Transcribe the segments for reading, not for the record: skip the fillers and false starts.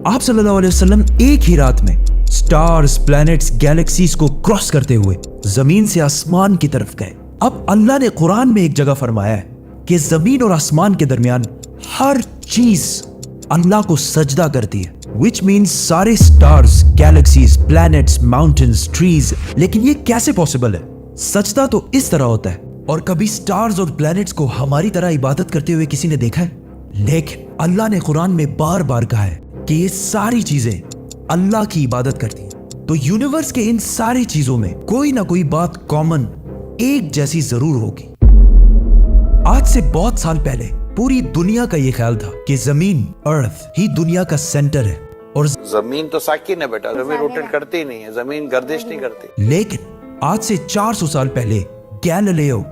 आप सल्लल्लाहु अलैहि वसल्लम एक ही रात में स्टार्स, प्लैनेट्स, गैलेक्सीज को क्रॉस करते हुए जमीन से आसमान की तरफ गए। अब अल्लाह ने कुरान में एक जगह फरमाया है कि जमीन और आसमान के दरमियान हर चीज अल्लाह को सजदा करती है, विच मीन्स सारे stars, galaxies, planets, mountains, trees. लेकिन ये कैसे पॉसिबल है? सजदा तो इस तरह होता है। और कभी स्टार्स और प्लैनेट्स को हमारी तरह इबादत करते हुए किसी ने देखा है? लेकिन अल्लाह ने कुरान में बार बार कहा है कि ये सारी चीजें अल्लाह की इबादत करती हैं। तो यूनिवर्स के इन सारी चीजों में कोई ना कोई बात कॉमन, एक जैसी जरूर होगी। आज से बहुत साल पहले पूरी दुनिया का ये ख्याल था कि जमीन, अर्थ ही दुनिया का सेंटर है और जमीन तो साकिन है बेटा, जमीन रोटेट करती ही नहीं है, जमीन गर्दिश नहीं करती। लेकिन आज से 400 साल पहले गैलीलियो,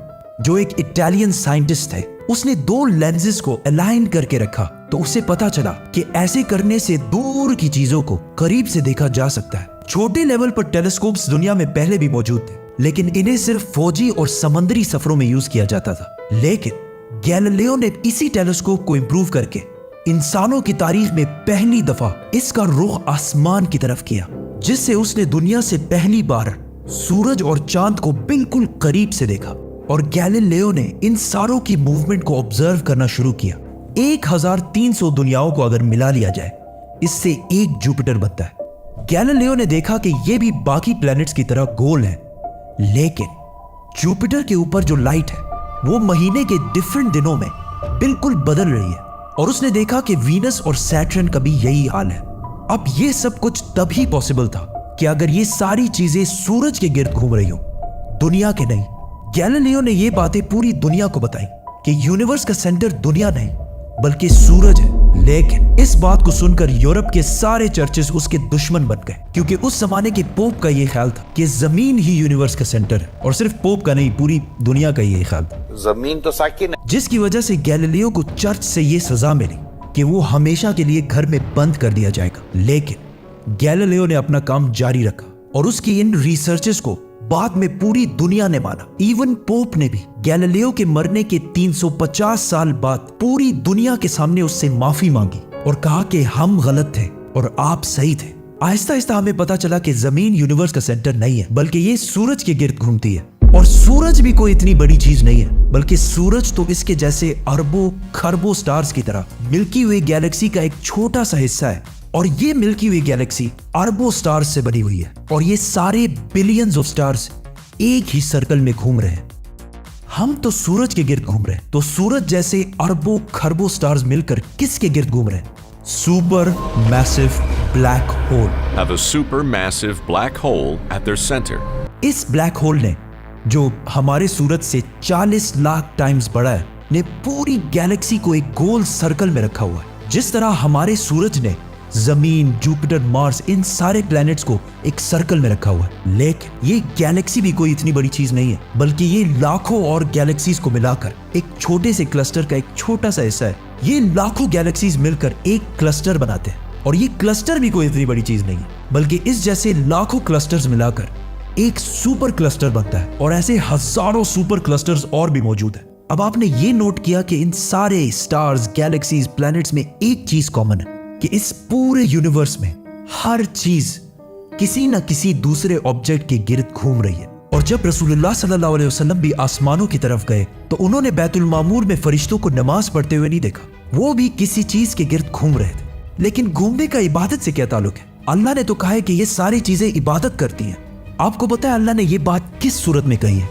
जो एक इटालियन साइंटिस्ट थे, उसने 2 लेंसेज को अलाइन करके रखा तो उसे पता चला कि ऐसे करने से दूर की चीजों को करीब से देखा जा सकता है। छोटे लेवल पर टेलीस्कोप्स दुनिया में पहले भी मौजूद थे, लेकिन इन्हें सिर्फ फौजी और समंदरी सफरों में यूज किया जाता था। लेकिन गैलीलियो ने इसी टेलीस्कोप को इंप्रूव करके इंसानों की तारीख में पहली दफा इसका रुख आसमान की तरफ किया, जिससे उसने दुनिया से पहली बार सूरज और चांद को बिल्कुल करीब से देखा। और गैलीलियो ने इन सारों की मूवमेंट को ऑब्जर्व करना शुरू किया। 1300 दुनियाओं को अगर मिला लिया जाए, इससे एक जुपिटर बनता है। गैलीलियो ने देखा कि ये भी बाकी प्लैनेट्स की तरह गोल है, लेकिन जुपिटर के ऊपर जो लाइट है वो महीने के डिफरेंट दिनों में बिल्कुल बदल रही है। और उसने देखा कि वीनस और सैटर्न का भी यही हाल है। अब ये सब कुछ तभी पॉसिबल था कि अगर ये सारी चीजें सूरज के गिर्द घूम रही हो, दुनिया के नहीं। गैलीलियो ने ये बातें पूरी दुनिया को बताई कि यूनिवर्स का सेंटर दुनिया नहीं बल्कि सूरज है। लेकिन इस बात को सुनकर यूरोप के सारे चर्चेस उसके दुश्मन बन गए, क्योंकि उस जमाने के पोप का ये ख्याल था कि जमीन ही यूनिवर्स का सेंटर है। और सिर्फ पोप का नहीं, पूरी दुनिया का ये ख्याल था। जमीन तो साकिन है। जिसकी वजह से गैलीलियो को चर्च से ये सजा मिली कि वो हमेशा के लिए घर में बंद कर दिया जाएगा। लेकिन गैलीलियो ने अपना काम जारी रखा और उसकी इन रिसर्चेस को बाद में पूरी दुनिया ने माना। इवन पोप ने भी गैलीलियो के मरने के 350 साल बाद पूरी दुनिया के सामने उससे माफी मांगी और कहा कि हम गलत थे और आप सही थे। आहिस्ता आहिस्ता हमें पता चला कि जमीन यूनिवर्स का सेंटर नहीं है, बल्कि ये सूरज के गिर्द घूमती है। और सूरज भी कोई इतनी बड़ी चीज नहीं है, बल्कि सूरज तो इसके जैसे अरबों खरबों स्टार्स की तरह मिल्की वे गैलेक्सी का एक छोटा सा हिस्सा है। और ये मिल्की वे गैलेक्सी अरबों स्टार्स से बनी हुई है और ये सारे बिलियंस ऑफ स्टार्स एक ही सर्कल में घूम रहे हैं। हम तो सूरज के गिर्द घूम रहे हैं, तो सूरज जैसे अरबों खरबों स्टार्स मिलकर किसके गिर्द घूम रहे हैं? Super massive black hole. Have a supermassive black hole at their center. इस ब्लैक होल ने, जो हमारे सूरज से 40 लाख टाइम्स बड़ा है, ने पूरी गैलेक्सी को एक गोल सर्कल में रखा हुआ है। जिस तरह हमारे सूरज ने जमीन, जुपिटर, मार्स, इन सारे प्लैनेट्स को एक सर्कल में रखा हुआ है। लेकिन ये गैलेक्सी भी कोई इतनी बड़ी चीज नहीं है, बल्कि ये लाखों और गैलेक्सीज को मिलाकर एक छोटे से क्लस्टर का एक छोटा सा हिस्सा है। ये लाखों गैलेक्सीज मिलकर एक क्लस्टर बनाते हैं और ये क्लस्टर भी कोई इतनी बड़ी चीज नहीं है, बल्कि इस जैसे लाखों क्लस्टर्स मिलाकर एक सुपर क्लस्टर बनता है। और ऐसे हजारों सुपर क्लस्टर्स और भी मौजूद है। अब आपने ये नोट किया कि इन सारे स्टार्स, गैलेक्सीज, प्लैनेट्स में एक चीज कॉमन है कि इस पूरे यूनिवर्स में हर चीज किसी न किसी दूसरे ऑब्जेक्ट के गिर्द घूम रही है। और जब रसूलुल्लाह सल्लल्लाहु अलैहि वसल्लम भी आसमानों की तरफ गए तो उन्होंने बैतुल मामूर में फरिश्तों को नमाज पढ़ते हुए नहीं देखा, वो भी किसी चीज के गिर्द घूम रहे थे। लेकिन घूमने का इबादत से क्या ताल्लुक है? अल्लाह ने तो कहा है कि ये सारी चीजें इबादत करती हैं। आपको पता है अल्लाह ने ये बात किस सूरत में कही है?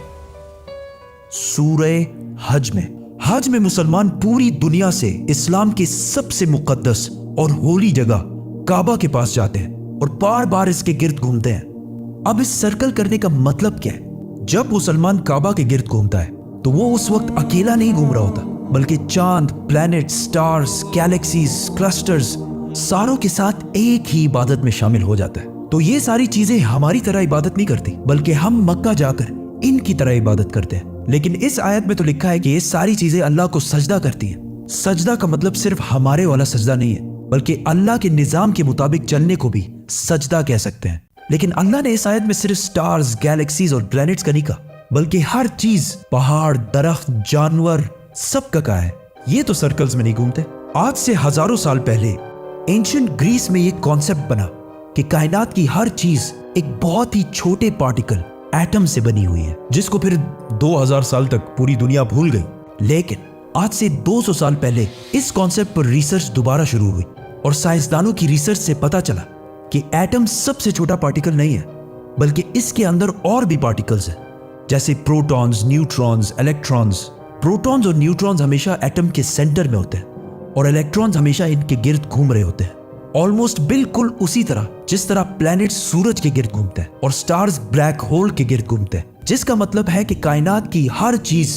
सूरह हज में। हज में मुसलमान पूरी दुनिया से इस्लाम की सबसे मुकद्दस और होली जगह काबा के पास जाते हैं और बार बार इसके गिर्द घूमते हैं। अब इस सर्कल करने का मतलब क्या है? जब मुसलमान काबा के गिर्द घूमता है तो वो उस वक्त अकेला नहीं घूम रहा होता, बल्कि चांद, प्लैनेट, स्टार्स, गैलेक्सीज, क्लस्टर्स सारों के साथ एक ही इबादत में शामिल हो जाता है। तो ये सारी चीजें हमारी तरह इबादत नहीं करती, बल्कि हम मक्का जाकर इनकी तरह इबादत करते हैं। लेकिन इस आयत में तो लिखा है कि ये सारी चीजें अल्लाह को सजदा करती हैं। सजदा का मतलब सिर्फ हमारे वाला सजदा नहीं है, बल्कि अल्लाह के निजाम के मुताबिक चलने को भी सजदा कह सकते हैं। लेकिन अल्लाह ने इस आयत में सिर्फ स्टार्स, गैलेक्सीज और प्लैनेट्स का नहीं कहा, बल्कि हर चीज, पहाड़, दरख्त, जानवर, सब का कहा है। ये तो सर्कल्स में नहीं घूमते। आज से हजारों साल पहले एंशिएंट ग्रीस में ये कॉन्सेप्ट बना कि कायनात की हर चीज एक बहुत ही छोटे पार्टिकल एटम से बनी हुई है, जिसको फिर 2000 साल तक पूरी दुनिया भूल गई। लेकिन आज से 200 साल पहले इस कॉन्सेप्ट पर रिसर्च दोबारा शुरू हुई और साइंसदानों की रिसर्च से पता चला कि एटम सबसे छोटा पार्टिकल नहीं है, बल्कि इसके अंदर और भी पार्टिकल्स हैं, जैसे प्रोटॉन्स, न्यूट्रॉन्स, इलेक्ट्रॉन्स। प्रोटॉन्स और न्यूट्रॉन्स हमेशा एटम के सेंटर में होते हैं और इलेक्ट्रॉन्स हमेशा इनके गिर्द घूम रहे होते हैं, ऑलमोस्ट बिल्कुल उसी तरह जिस तरह प्लैनेट सूरज के गिर्द घूमते हैं और स्टार्स ब्लैक होल के गिर्द घूमते हैं। जिसका मतलब है कि कायनात की हर चीज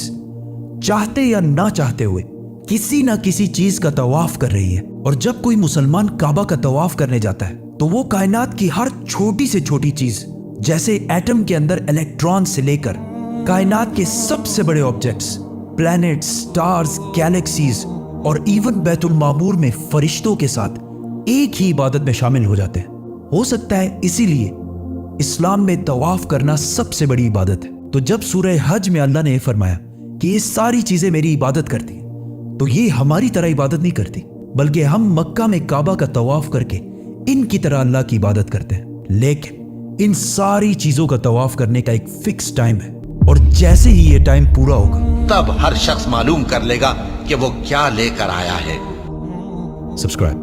चाहते या ना चाहते हुए किसी ना किसी चीज का तवाफ कर रही है। और जब कोई मुसलमान काबा का तवाफ करने जाता है तो वो कायनात की हर छोटी से छोटी चीज, जैसे एटम के अंदर इलेक्ट्रॉन से लेकर कायनात के सबसे बड़े ऑब्जेक्ट्स, प्लैनेट्स, स्टार्स, गैलेक्सीज और इवन बैतुल मामूर में फरिश्तों के साथ एक ही इबादत में शामिल हो जाते हैं। हो सकता है इसीलिए इस्लाम में तवाफ करना सबसे बड़ी इबादत है। तो जब सूरह हज में अल्लाह ने फरमाया कि ये सारी चीजें मेरी इबादत करती हैं, तो ये हमारी तरह इबादत नहीं करती, बल्कि हम मक्का में काबा का तवाफ करके इनकी तरह अल्लाह की इबादत करते हैं। लेकिन इन सारी चीजों का तवाफ करने का एक फिक्स टाइम है और जैसे ही ये टाइम पूरा होगा तब हर शख्स मालूम कर लेगा कि वो क्या लेकर आया है। सब्सक्राइब।